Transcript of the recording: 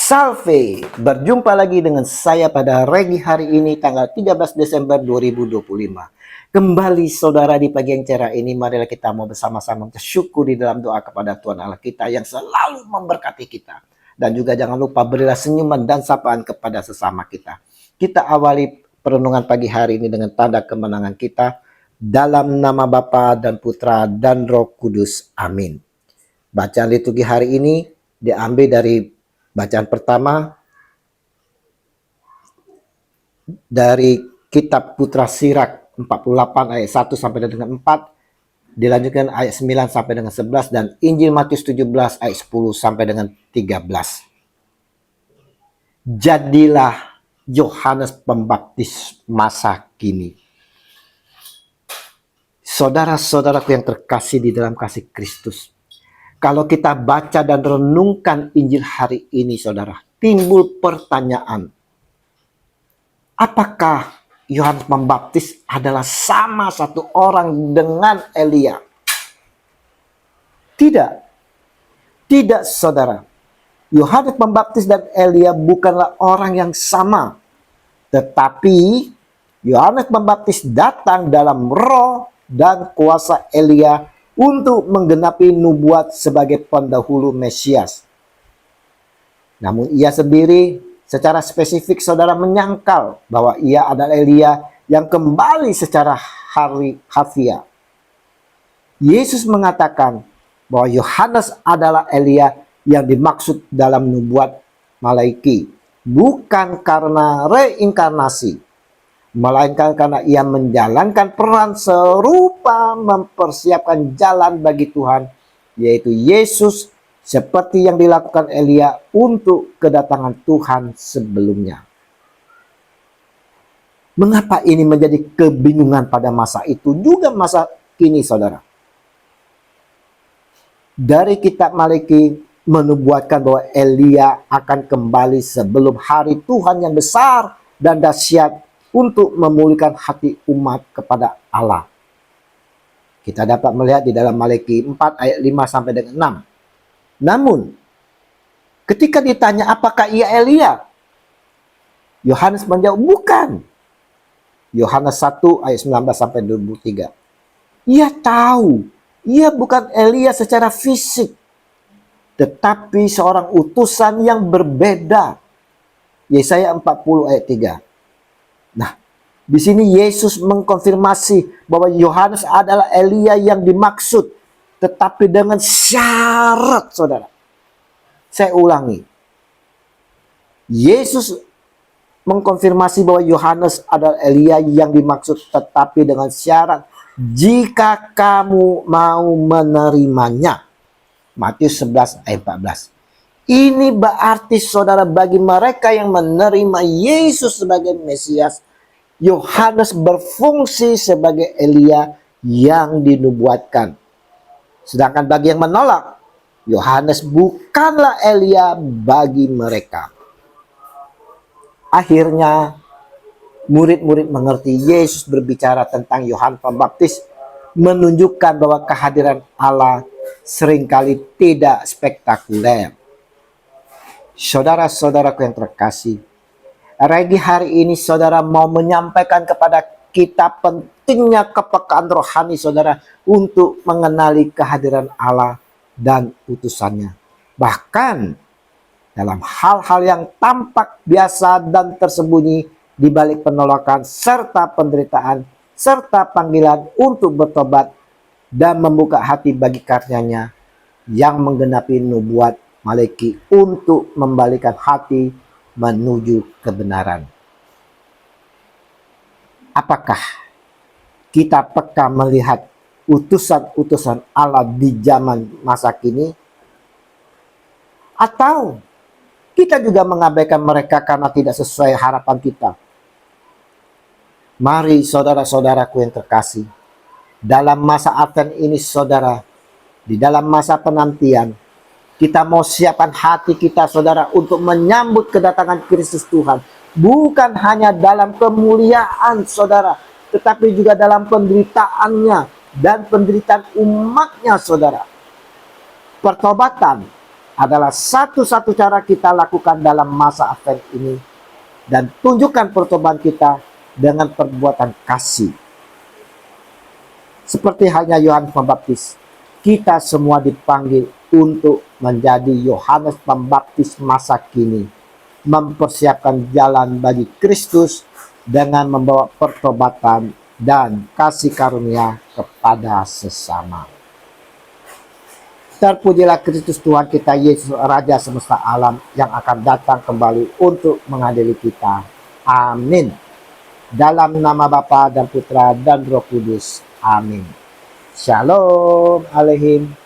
Salve, berjumpa lagi dengan saya pada Regi hari ini tanggal 13 Desember 2025. Kembali saudara di pagi yang cerah ini, marilah kita mau bersama-sama bersyukur di dalam doa kepada Tuhan Allah kita yang selalu memberkati kita. Dan juga jangan lupa berilah senyuman dan sapaan kepada sesama kita. Kita awali perenungan pagi hari ini dengan tanda kemenangan kita. Dalam nama Bapa dan Putra dan Roh Kudus. Amin. Bacaan liturgi hari ini diambil dari bacaan pertama dari kitab Putra Sirak 48 ayat 1 sampai dengan 4, dilanjutkan ayat 9 sampai dengan 11, dan Injil Matius 17 ayat 10 sampai dengan 13. Jadilah Yohanes Pembaptis masa kini. Saudara-saudaraku yang terkasih di dalam kasih Kristus, kalau kita baca dan renungkan Injil hari ini, saudara, timbul pertanyaan. Apakah Yohanes Pembaptis adalah sama satu orang dengan Elia? Tidak. Tidak, saudara. Yohanes Pembaptis dan Elia bukanlah orang yang sama. Tetapi Yohanes Pembaptis datang dalam roh dan kuasa Elia untuk menggenapi nubuat sebagai pendahulu Mesias. Namun ia sendiri secara spesifik saudara menyangkal bahwa ia adalah Elia yang kembali secara harfiah. Yesus mengatakan bahwa Yohanes adalah Elia yang dimaksud dalam nubuat Malaiki, bukan karena reinkarnasi, melainkan karena ia menjalankan peran serupa mempersiapkan jalan bagi Tuhan, yaitu Yesus, seperti yang dilakukan Elia untuk kedatangan Tuhan sebelumnya. Mengapa ini menjadi kebingungan pada masa itu juga masa kini, saudara? Dari kitab Malaki menubuatkan bahwa Elia akan kembali sebelum hari Tuhan yang besar dan dahsyat untuk memulihkan hati umat kepada Allah. Kita dapat melihat di dalam Malaki 4 ayat 5 sampai dengan 6. Namun, ketika ditanya apakah ia Elia, Yohanes menjawab bukan. Yohanes 1 ayat 19 sampai 23. Ia tahu, ia bukan Elia secara fisik, tetapi seorang utusan yang berbeda. Yesaya 40 ayat 3. Nah, di sini Yesus mengkonfirmasi bahwa Yohanes adalah Elia yang dimaksud, tetapi dengan syarat, saudara. Saya ulangi. Yesus mengkonfirmasi bahwa Yohanes adalah Elia yang dimaksud, tetapi dengan syarat, jika kamu mau menerimanya. Matius 11 ayat 14. Ini berarti, saudara, bagi mereka yang menerima Yesus sebagai Mesias, Yohanes berfungsi sebagai Elia yang dinubuatkan. Sedangkan bagi yang menolak, Yohanes bukanlah Elia bagi mereka. Akhirnya, murid-murid mengerti Yesus berbicara tentang Yohanes Pembaptis, menunjukkan bahwa kehadiran Allah seringkali tidak spektakuler. Saudara-saudaraku yang terkasih, Regi hari ini saudara mau menyampaikan kepada kita pentingnya kepekaan rohani saudara untuk mengenali kehadiran Allah dan utusannya. Bahkan dalam hal-hal yang tampak biasa dan tersembunyi di balik penolakan serta penderitaan serta panggilan untuk bertobat dan membuka hati bagi karyanya yang menggenapi nubuat Malaki untuk membalikan hati menuju kebenaran. Apakah kita peka melihat utusan-utusan Allah di zaman masa kini? Atau kita juga mengabaikan mereka karena tidak sesuai harapan kita? Mari saudara-saudaraku yang terkasih, dalam masa Advent ini saudara, di dalam masa penantian, kita mau siapkan hati kita saudara untuk menyambut kedatangan Kristus Tuhan. Bukan hanya dalam kemuliaan saudara, tetapi juga dalam penderitaannya dan penderitaan umatnya saudara. Pertobatan adalah satu-satu cara kita lakukan dalam masa Advent ini, dan tunjukkan pertobatan kita dengan perbuatan kasih. Seperti halnya Yohanes Pembaptis, kita semua dipanggil untuk menjadi Yohanes Pembaptis masa kini, mempersiapkan jalan bagi Kristus dengan membawa pertobatan dan kasih karunia kepada sesama. Terpujilah Kristus Tuhan kita Yesus, Raja semesta alam, yang akan datang kembali untuk mengadili kita. Amin. Dalam nama Bapa dan Putra dan Roh Kudus. Amin. Shalom Aleihim.